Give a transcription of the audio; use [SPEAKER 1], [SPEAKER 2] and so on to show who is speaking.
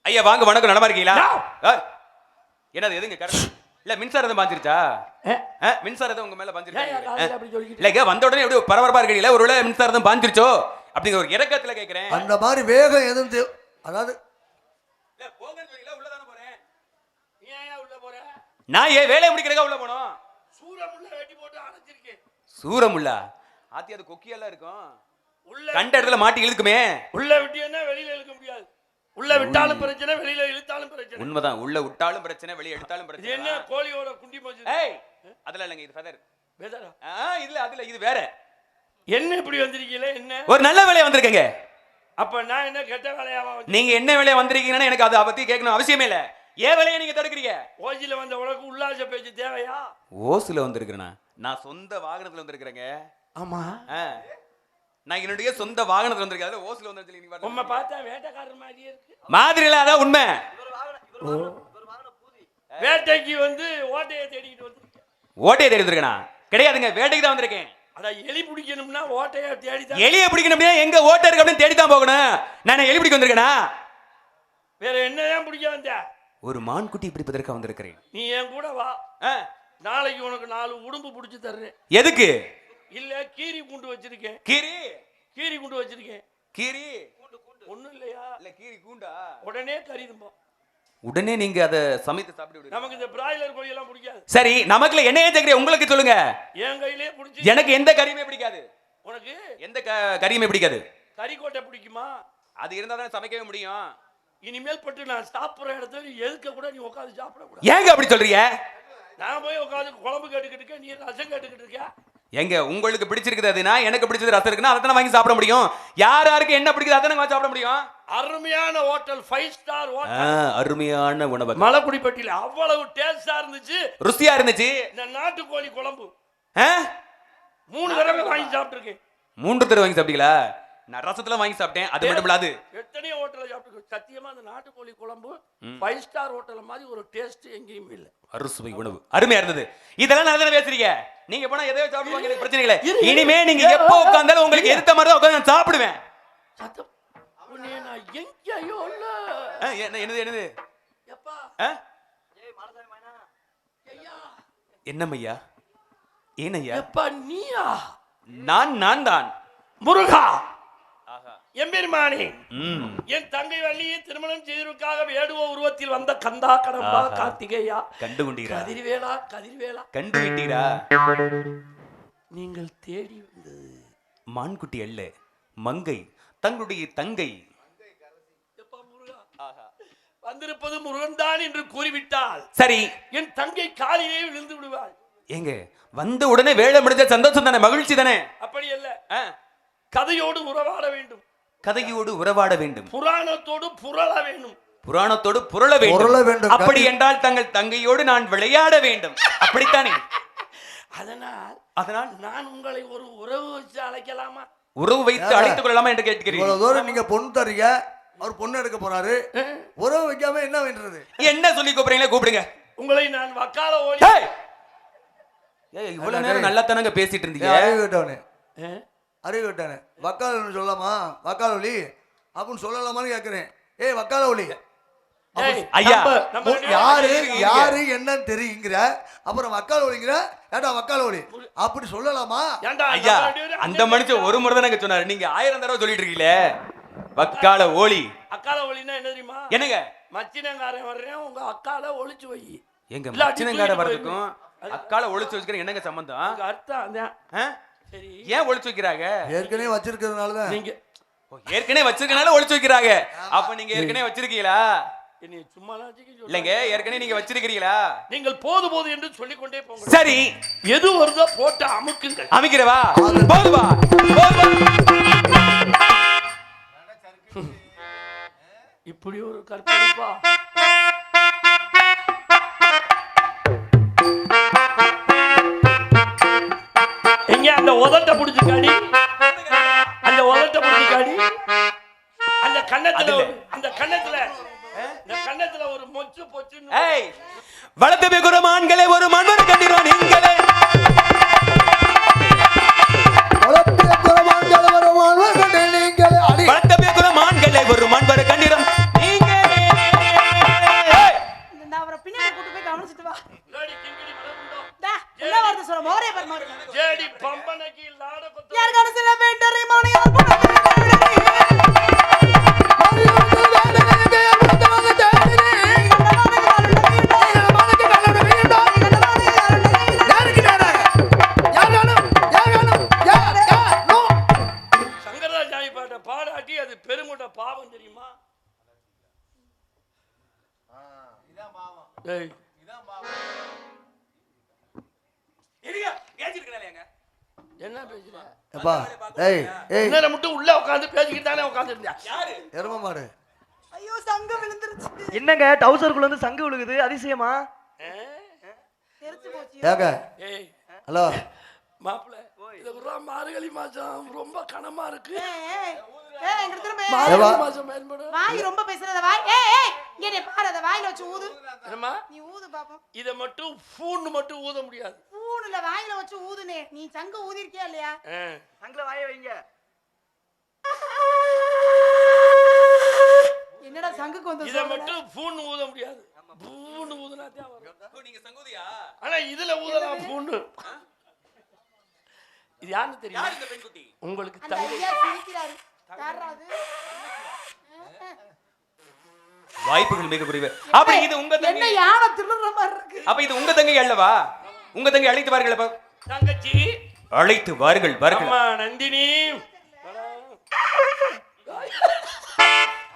[SPEAKER 1] ஐயா வாங்க, வணக்கம். நலமா இருக்கீங்களா? என்னது எதுங்க கரெக்ட் இல்ல? மின்சாரம் பாஞ்சிருச்சா? மின்சாரம் உங்க மேல பாஞ்சிருச்சா? இல்ல வந்த உடனே எப்படி பரபரப்பா இருக்கீங்களா? ஒருவேளை மின்சாரம் பாஞ்சிருச்சோ அப்படிங்கிற ஒரு இறக்கத்துல கேக்குறேன்.
[SPEAKER 2] அந்த மாதிரி வேகம் எதுவும் அதாவது
[SPEAKER 1] போங்கன்னு சொல்லல, உள்ள தான போறேன். நீ ஏன் உள்ள போற? நான் ஏன் வேலைய முடிக்கிறதுக்கு உள்ள போறோம். சூரமுள்ள வெட்டி போட்டு அணைச்சிருக்கேன். சூரமுள்ளா? ஆத்தி அது கொக்கியெல்லாம் இருக்கும். உள்ள கண்ட இடத்துல மாட்டி இழுக்குமே. உள்ள விட்டியன்னா வெளியில இழுக்க முடியாது. உள்ள விட்டாலும் பிரச்சனை, வெளியில இழுத்தாலும் பிரச்சனை. உண்மைதான். உள்ள விட்டாலும் பிரச்சனை, வெளிய எடுத்தாலும் பிரச்சனை. இது என்ன கோழியோட குண்டி போச்சு? ஏய் அதெல்லாம் இல்லங்க, இது ஃபெதர். ஃபெதரா? இல்ல அதுல இது வேற. என்ன இப்படி வந்திருக்கீங்களே? என்ன ஒரு நல்ல வேலையா வந்திருக்கீங்க. அப்ப நான் என்ன கெட்ட வேலையாவா? நீங்க என்ன வேலையா வந்திருக்கீங்கன்னா எனக்கு அதை பத்தி கேட்கணும் அவசியமே இல்ல. ஏன் வேலையை நீங்க தடுக்கிறீங்க? ஓசில வந்த உனக்கு உல்லாச பேச்சு தேவையா? ஓசில வந்திருக்கிறேனா? நான் சொந்த வாகனத்துல வந்திருக்கிறேங்க. ஆமா, நான் என்னுடைய சொந்த வாகனத்துல வந்திருக்கேன். அதுல ஓசில வந்திருக்கீங்க. நீங்க உம்மை பார்த்தா வேட்டைக்காரர் மாதிரியே இருக்கு. மாதிரி இல்ல, அதான் உண்மை. வேட்டைக்கு வந்து ஓட்டையை தேடிட்டு வந்திருக்கேன். ஓட்டையை தேடி வந்திருக்கேனா? கிடையாதுங்க, வேட்டைக்கு தான் வந்திருக்கேன். அட எலி பிடிக்கணும்னா ஓட்டையை தேடி தான். எலியை பிடிக்கணும்னா எங்க ஓட்டை இருக்கு அப்படின்னு தேடி தான் போகணும். நான் எலி பிடிக்க வந்திருக்கேனா? வேற என்னதான் பிடிக்க வந்த? ஒரு மான்குட்டி பிடிப்பதற்காக வந்திருக்கிறேன். நீ என் கூட வா, நாளைக்கு உனக்கு 4 உடும்பு பிடிச்சு தர்றேன். எதுக்கு? இல்ல கீரி கூண்டு வச்சிருக்கேன். கீரி கூண்டு வச்சிருக்கேன். கீரி ஒண்ணும் இல்லையா? இல்ல கீரி கூண்டா? உடனே கறிதும்போ. உடனே நீங்க அத சமைத்து சாப்பிட்டு விடுங்க. நமக்கு இந்த பிராய்லர் கோழி எல்லாம் பிடிக்காது. சரி, நமக்குல என்னையே கேக்குறீங்க, உங்களுக்கு சொல்லுங்க. என் கையிலே பிடிச்சி. எனக்கு எந்த கறியுமே பிடிக்காது. உனக்கு எந்த கறியுமே பிடிக்காது? கறி கோட்டை பிடிக்குமா? அது இருந்தா தான் சமைக்கவே முடியும். இனிமேல் பட்டு நான் சாப்பிடுற இடத்துல எதுக்க கூட நீ உட்கார்ந்து சாப்பிட கூடாது. ஏங்க அப்படி சொல்றீங்க? நான் போய் உட்கார்ந்து குழம்பு கேட்டுக்கிட்டு இருக்க, நீ ரசம் கேட்டுக்கிட்டு இருக்க. எங்க உங்களுக்கு பிடிச்சிருக்குது அதுனா, எனக்கு பிடிச்சது ரசம் இருக்குன்னா அதை தான் வாங்கி சாப்பிட முடியும். யார் யாருக்கு என்ன பிடிக்குது அதை வாங்கி சாப்பிட முடியும். அருமையான ஹோட்டல், 5 ஸ்டார் ஹோட்டல், அருமையான உணவு மலைக்குடிப்பட்டியில அவ்வளவு டேஸ்டா இருந்துச்சு, ருசியா இருந்துச்சு. இந்த நாட்டுக்கோழி குழம்பு 3 தடவை வாங்கி சாப்பிட்டுருக்கேன். 3 தடவை வாங்கி சாப்பிட்டீங்களா? நான் ரசத்துல வாங்கி சாப்பிட்டேன். அது மட்டும் இல்லாது எத்தனையோ ஹோட்டல்ல சாப்பிட்டுருக்கேன். சத்தியமா அந்த நாட்டுக்கோழி குழம்பு 5 ஸ்டார் ஹோட்டல் மாதிரி ஒரு டேஸ்ட் எங்கேயும் இல்ல. அறுசுவை உணவு அருமையா இருந்தது. இதெல்லாம் நான் தானே பேசுறீங்க. நீங்க போனா எதையோ சாப்பிடுவாங்க, எனக்கு பிரச்சனை இல்லை. இனிமே நீங்க எப்போ உட்கார்ந்தாலும் உங்களுக்கு எதிர்த்த மாதிரி தான் உட்கார்ந்து நான் சாப்பிடுவேன். சத்தம் உன்னை நான் எங்கேயோ இல்ல. என்னது எப்பா? ஏய் மாரசாமி மைனா. ஐயா என்னம்மையா? ஏனையா? எப்பா நீயா? நான் தான் முருகா. எம்பெருமானே, என் தங்கை வள்ளியை திருமணம் செய்வதற்காக வேடுவ உருவத்தில் வந்த கந்தா கடம்பா கார்த்திகேயா கண்டுகொண்டீரா? கதிர்வேலா கதிர்வேலா கண்டுவிட்டீரா? நீங்கள் தேடி வந்தது மான்குட்டி அல்ல, மங்கை, தங்களுடைய தங்கை. வந்திருப்பது முருகன் தான் என்று கூறிவிட்டால் சரி, என் தங்கை காலிலே விழுந்து விடுவாள். ஏங்க வந்த உடனே வேலை முடிஞ்ச சந்தோஷம் தானே, மகிழ்ச்சி தானே? அப்படி அல்ல, கதையோடு உறவாட வேண்டும். கதையோடு உறவாட வேண்டும். புராணத்தோடு புரள வேண்டும். புராணத்தோடு புரள வேண்டும். அப்படி என்றால் தங்கள் தங்கையோடு நான் விளையாட வேண்டும். அப்படித்தானே? அதனால் நான் உங்களை ஒரு உறவு வச்சு அழைக்கலாமா? உறவு வைத்து அழைத்துக் கொள்ளலாமா என்று கேட்கிறீர்கள். நீங்க பொண்ணு தரீங்க, அவர் பொண்ணு எடுக்க போறாரு, உறவு வைக்காம என்ன வேண்டது? என்ன சொல்லி கூப்பிடுறீங்களே? கூப்பிடுங்க. உங்களை நான் வக்கால ஓலி. இவ்வளவு நேரம் நல்லா தானங்க பேசிட்டு இருந்தீங்க. அறிவு விட்டானே வக்கால சொல்லலாமா? வக்கால ஒலி அப்படின்னு சொல்லலாமான்னு கேட்கிறேன். ஏய் வக்கால ஒலி ஐயா, யாரு யாரு என்னன்னு தெரியுங்கிற, அப்புறம் வக்கால ஒலிங்கிற, ஏடா வக்கால ஒலி அப்படி சொல்லலாமா? ஐயா அந்த மனுஷன் ஒரு முறை தான் சொன்னாரு, நீங்க 1000 தடவை சொல்லிட்டு இருக்கீங்களே வக்கால ஒலி. அக்கால ஒலின்னா என்ன தெரியுமா? என்னங்க மச்சினங்காரன் வர்றேன், உங்க அக்கால ஒளிச்சு வை. எங்க மச்சினங்காரன் வர்றதுக்கும் அக்கால ஒளிச்சு வச்சுக்கிறேன் என்னங்க சம்பந்தம்? அர்த்தம் ஏன் ஒளிச்சு வைக்கிறாங்க? ஏற்கனவே வச்சிருக்கிறதுனால. நீங்க ஏற்கனவே வச்சிருக்கனால ஒளிச்சு வைக்கிறாங்க. அப்ப நீங்க ஏற்கனவே வச்சிருக்கீங்களா? நீ சும்மா இல்லங்க, ஏற்கனவே நீங்க வச்சிருக்கீங்களா? நீங்கள் போது போது என்று சொல்லிக் கொண்டே போங்க. சரி, எது வருதோ போட்டு அமுக்குங்க. அமுக்கிறவா? போதுவா? இப்படி ஒரு கற்பனைப்பா. அந்த உதட்ட புடிச்சு காடி, அந்த உதட்ட புடிச்சு காடி, அந்த கண்ணத்துல, அந்த கண்ணத்துல, இந்த கண்ணத்துல ஒரு மொச்சு பொச்சு. ஏய் வளர்த்த பெகுரமான்களே, ஒரு மன்னர் கண்டிரோம் நீங்களே. வளர்த்த பெகுரமான்களே, ஒரு மன்னர் கண்டிரோம் நீங்களே. வளர்த்த பெகுரமான்களே, ஒரு மன்னர் கண்டிரோம் நீங்களே.
[SPEAKER 3] ஏய் என்ன பேசுற?
[SPEAKER 2] எப்பா ஏய் ஏய்
[SPEAKER 3] இன்னும் மட்டும் உள்ள உட்காந்து பேசிக்கிட்டு தானே உட்காந்துருந்தேன்.
[SPEAKER 2] எரும மாடு
[SPEAKER 4] ஐயோ சங்கம் விழுந்துருச்சு.
[SPEAKER 5] என்னங்க டவுசருக்குள்ள இருந்து சங்கு விழுகுது அதிசயமா?
[SPEAKER 4] தெரிச்சு போச்சு.
[SPEAKER 2] ஏங்க
[SPEAKER 3] ஏய்
[SPEAKER 2] ஹலோ
[SPEAKER 3] மாப்பிள்ள, இது ஒரு மார்கழி மாசம் ரொம்ப கனமா இருக்கு.
[SPEAKER 4] ஏய் இங்க திரும்ப
[SPEAKER 3] மார்கழி மாசம் பயன்படும்.
[SPEAKER 4] வாய் ரொம்ப பேசுறத வாய். ஏய் இங்க நீ பாரு அத வாயில வச்சு ஊது.
[SPEAKER 3] என்னம்மா?
[SPEAKER 4] நீ ஊது பாப்போம்.
[SPEAKER 3] இத மட்டும் ஃபூன்னு மட்டும் ஊத முடியாது.
[SPEAKER 4] பூணுல வாயில வச்சு ஊதுனே. நீ சங்கு ஊதிருக்கியா இல்லையா?
[SPEAKER 5] சங்குல வாயை வைங்க.
[SPEAKER 4] என்னடா சங்குக்கு வந்து
[SPEAKER 3] இத மட்டும் ஃபூன்னு ஊத முடியாது. ஃபூன்னு ஊதுனா தான் வரும். நீங்க சங்குதியா? ஆனா இதுல ஊதலாம் ஃபூன்னு. இது யாருன்னு தெரியும்? யார் இந்த பெண்குட்டி? உங்களுக்கு
[SPEAKER 4] அந்த
[SPEAKER 3] தங்கை.
[SPEAKER 4] ஐயா சிரிக்கிறாரு. யாரா அது?
[SPEAKER 1] வாய்ப்புகள் மிக குறைவு. அப்படி இது உங்க
[SPEAKER 4] என்ன
[SPEAKER 1] தங்கை.
[SPEAKER 4] யானை திருடுற மாதிரி இருக்கு.
[SPEAKER 1] அப்ப இது உங்க தங்கை அல்லவா? உங்க தங்கை அழைத்து வாருங்கள் அப்ப.
[SPEAKER 3] தங்கச்சி
[SPEAKER 1] அழைத்து வாருங்கள் வாருங்கள்.
[SPEAKER 3] அம்மா நந்தினி